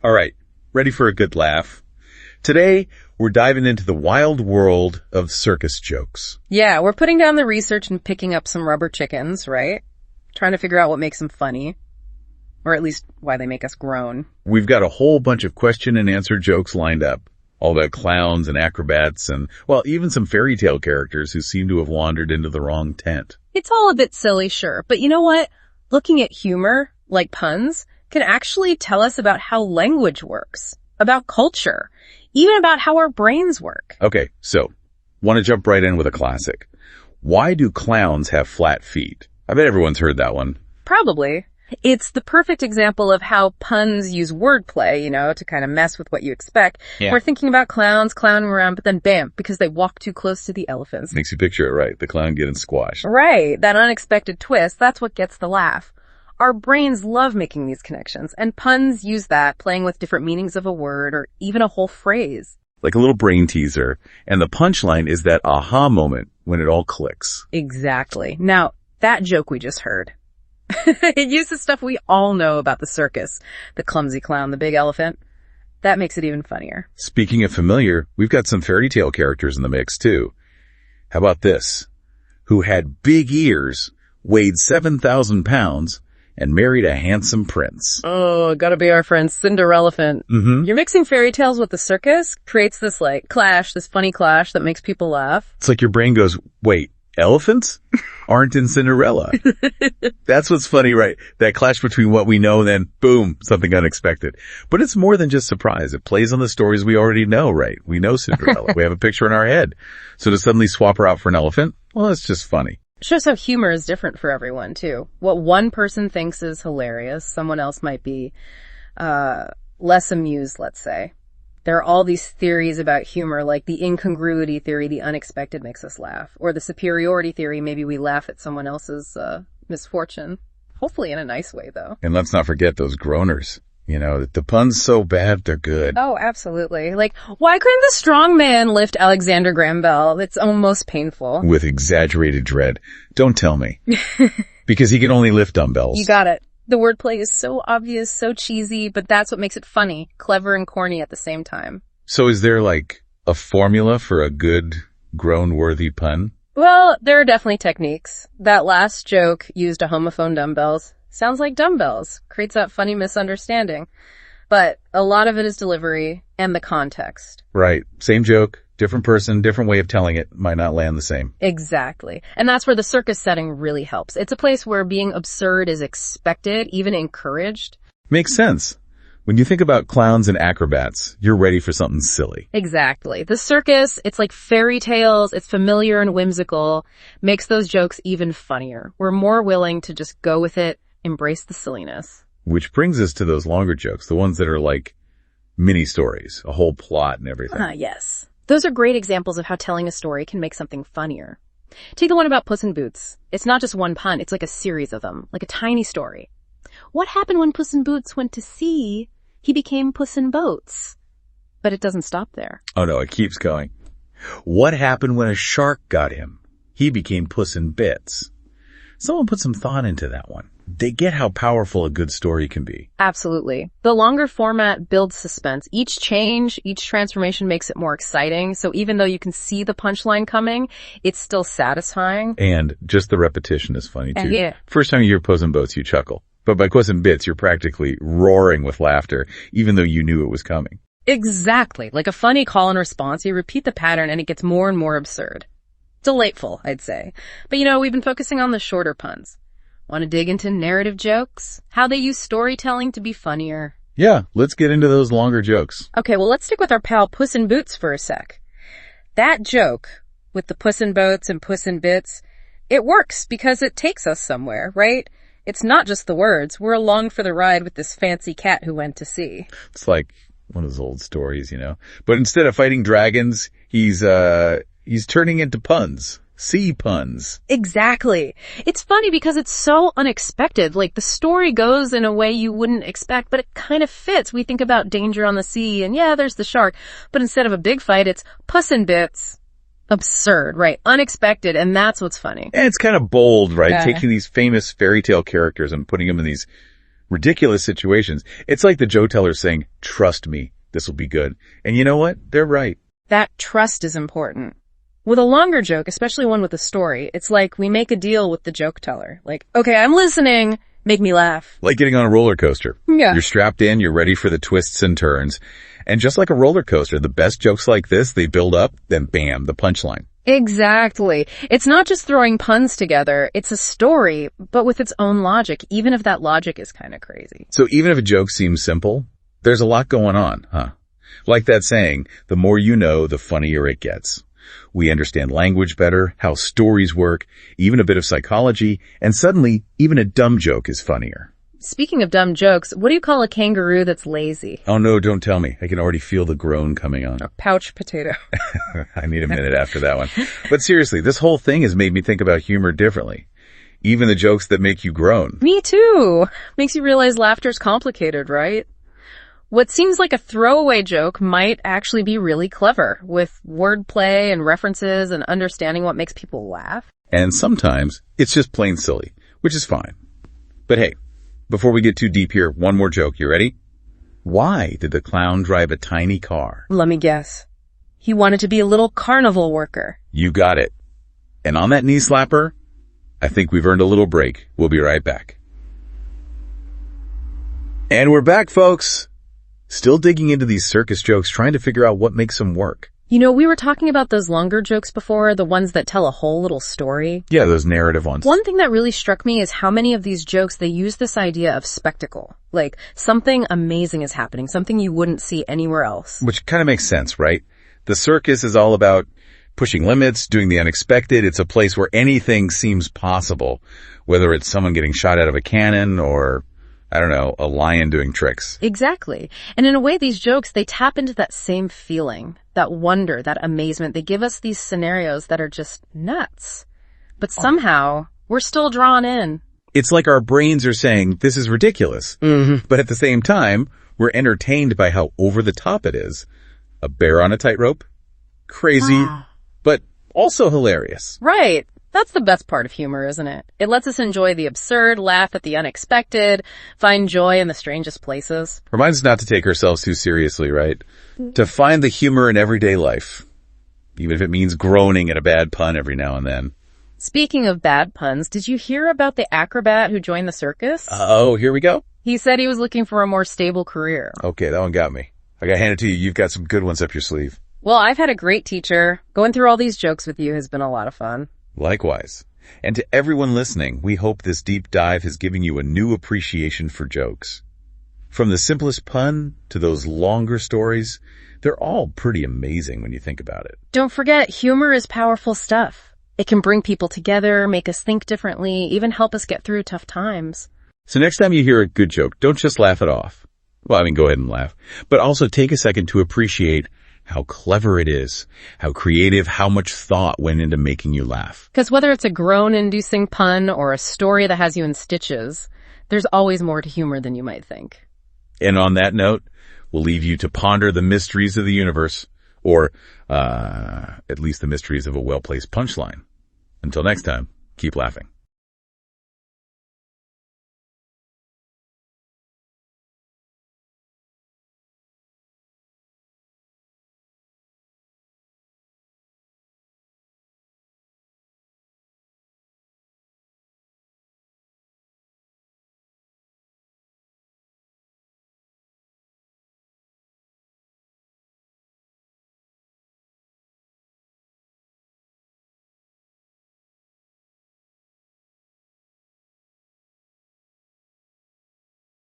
All right, ready for a good laugh? Today, we're diving into the wild world of circus jokes. Yeah, we're putting down the research and picking up some rubber chickens, right? Trying to figure out what makes them funny. Or at least why they make us groan. We've got a whole bunch of question and answer jokes lined up. All about clowns and acrobats and, well, even some fairy tale characters who seem to have wandered into the wrong tent. It's all a bit silly, sure. But you know what? Looking at humor, like puns, can actually tell us about how language works, about culture, even about how our brains work. Okay, so, want to jump right in with a classic. Why do clowns have flat feet? I bet everyone's heard that one. Probably. It's the perfect example of how puns use wordplay, to kind of mess with what you expect. Yeah. We're thinking about clowns clowning around, but then bam, because they walk too close to the elephants. Makes you picture it right, the clown getting squashed. Right, that unexpected twist, that's what gets the laugh. Our brains love making these connections, and puns use that, playing with different meanings of a word or even a whole phrase. Like a little brain teaser, and the punchline is that aha moment when it all clicks. Exactly. Now, that joke we just heard, it uses stuff we all know about the circus. The clumsy clown, the big elephant. That makes it even funnier. Speaking of familiar, we've got some fairy tale characters in the mix too. How about this? Who had big ears, weighed 7,000 pounds, and married a handsome prince. Oh, gotta be our friend Cinderelephant. Mm-hmm. You're mixing fairy tales with the circus, creates this clash, this funny clash that makes people laugh. It's like your brain goes, wait, elephants aren't in Cinderella. That's what's funny, right? That clash between what we know and then boom, something unexpected. But it's more than just surprise. It plays on the stories we already know, right? We know Cinderella. We have a picture in our head. So to suddenly swap her out for an elephant, well, it's just funny. Shows how humor is different for everyone, too. What one person thinks is hilarious, someone else might be less amused, let's say. There are all these theories about humor, like the incongruity theory, the unexpected makes us laugh. Or the superiority theory, maybe we laugh at someone else's misfortune. Hopefully in a nice way, though. And let's not forget those groaners. The pun's so bad, they're good. Oh, absolutely. Like, why couldn't the strong man lift Alexander Graham Bell? It's almost painful. With exaggerated dread. Don't tell me. Because he can only lift dumbbells. You got it. The wordplay is so obvious, so cheesy, but that's what makes it funny, clever and corny at the same time. So is there a formula for a good, groan-worthy pun? Well, there are definitely techniques. That last joke used a homophone dumbbells. Sounds like dumbbells. Creates that funny misunderstanding. But a lot of it is delivery and the context. Right. Same joke, different person, different way of telling it might not land the same. Exactly. And that's where the circus setting really helps. It's a place where being absurd is expected, even encouraged. Makes sense. When you think about clowns and acrobats, you're ready for something silly. Exactly. The circus, it's like fairy tales, it's familiar and whimsical, makes those jokes even funnier. We're more willing to just go with it, embrace the silliness. Which brings us to those longer jokes, the ones that are like mini stories, a whole plot and everything. Yes. Those are great examples of how telling a story can make something funnier. Take the one about Puss in Boots. It's not just one pun, it's like a series of them, like a tiny story. What happened when Puss in Boots went to sea? He became Puss in Boats. But it doesn't stop there. Oh no, it keeps going. What happened when a shark got him? He became Puss in Bits. Someone put some thought into that one. They get how powerful a good story can be. Absolutely. The longer format builds suspense. Each change, each transformation makes it more exciting. So even though you can see the punchline coming, it's still satisfying. And just the repetition is funny too. Yeah. First time you hear Puss in Boats, you chuckle. But by Puss in Bits, you're practically roaring with laughter, even though you knew it was coming. Exactly. Like a funny call and response, you repeat the pattern and it gets more and more absurd. Delightful, I'd say. But we've been focusing on the shorter puns. Want to dig into narrative jokes? How they use storytelling to be funnier? Yeah, let's get into those longer jokes. Okay, well, let's stick with our pal Puss in Boots for a sec. That joke with the Puss in Boats and Puss in Bits, it works because it takes us somewhere, right? It's not just the words. We're along for the ride with this fancy cat who went to sea. It's like one of those old stories, But instead of fighting dragons, he's turning into puns. Sea puns. Exactly. It's funny because it's so unexpected. Like, the story goes in a way you wouldn't expect, but it kind of fits. We think about danger on the sea, and yeah, there's the shark. But instead of a big fight, it's Puss in Bits. Absurd, right? Unexpected, and that's what's funny. And it's kind of bold, right? Yeah. Taking these famous fairy tale characters and putting them in these ridiculous situations. It's like the joke teller saying, trust me, this will be good. And you know what? They're right. That trust is important. With a longer joke, especially one with a story, it's like we make a deal with the joke teller. Like, okay, I'm listening. Make me laugh. Like getting on a roller coaster. Yeah. You're strapped in, you're ready for the twists and turns. And just like a roller coaster, the best jokes like this, they build up, then bam, the punchline. Exactly. It's not just throwing puns together. It's a story, but with its own logic, even if that logic is kind of crazy. So even if a joke seems simple, there's a lot going on, huh? Like that saying, the more you know, the funnier it gets. We understand language better, how stories work, even a bit of psychology, and suddenly, even a dumb joke is funnier. Speaking of dumb jokes, what do you call a kangaroo that's lazy? Oh no, don't tell me. I can already feel the groan coming on. A pouch potato. I need a minute after that one. But seriously, this whole thing has made me think about humor differently. Even the jokes that make you groan. Me too. Makes you realize laughter's complicated, right? What seems like a throwaway joke might actually be really clever, with wordplay and references and understanding what makes people laugh. And sometimes it's just plain silly, which is fine. But hey, before we get too deep here, one more joke. You ready? Why did the clown drive a tiny car? Let me guess. He wanted to be a little carnival worker. You got it. And on that knee slapper, I think we've earned a little break. We'll be right back. And we're back, folks. Still digging into these circus jokes, trying to figure out what makes them work. You know, we were talking about those longer jokes before, the ones that tell a whole little story. Yeah, those narrative ones. One thing that really struck me is how many of these jokes, they use this idea of spectacle. Like, something amazing is happening, something you wouldn't see anywhere else. Which kind of makes sense, right? The circus is all about pushing limits, doing the unexpected. It's a place where anything seems possible, whether it's someone getting shot out of a cannon or, I don't know, a lion doing tricks. Exactly. And in a way, these jokes, they tap into that same feeling, that wonder, that amazement. They give us these scenarios that are just nuts. But somehow, we're still drawn in. It's like our brains are saying, this is ridiculous. Mm-hmm. But at the same time, we're entertained by how over the top it is. A bear on a tightrope? Crazy, but also hilarious. Right. That's the best part of humor, isn't it? It lets us enjoy the absurd, laugh at the unexpected, find joy in the strangest places. Reminds us not to take ourselves too seriously, right? To find the humor in everyday life, even if it means groaning at a bad pun every now and then. Speaking of bad puns, did you hear about the acrobat who joined the circus? Oh, here we go. He said he was looking for a more stable career. Okay, that one got me. I gotta hand it to you. You've got some good ones up your sleeve. Well, I've had a great teacher. Going through all these jokes with you has been a lot of fun. Likewise. And to everyone listening, we hope this deep dive has given you a new appreciation for jokes. From the simplest pun to those longer stories, they're all pretty amazing when you think about it. Don't forget, humor is powerful stuff. It can bring people together, make us think differently, even help us get through tough times. So next time you hear a good joke, don't just laugh it off. Well, I mean, go ahead and laugh. But also take a second to appreciate how clever it is, how creative, how much thought went into making you laugh. Because whether it's a groan-inducing pun or a story that has you in stitches, there's always more to humor than you might think. And on that note, we'll leave you to ponder the mysteries of the universe, or at least the mysteries of a well-placed punchline. Until next time, keep laughing.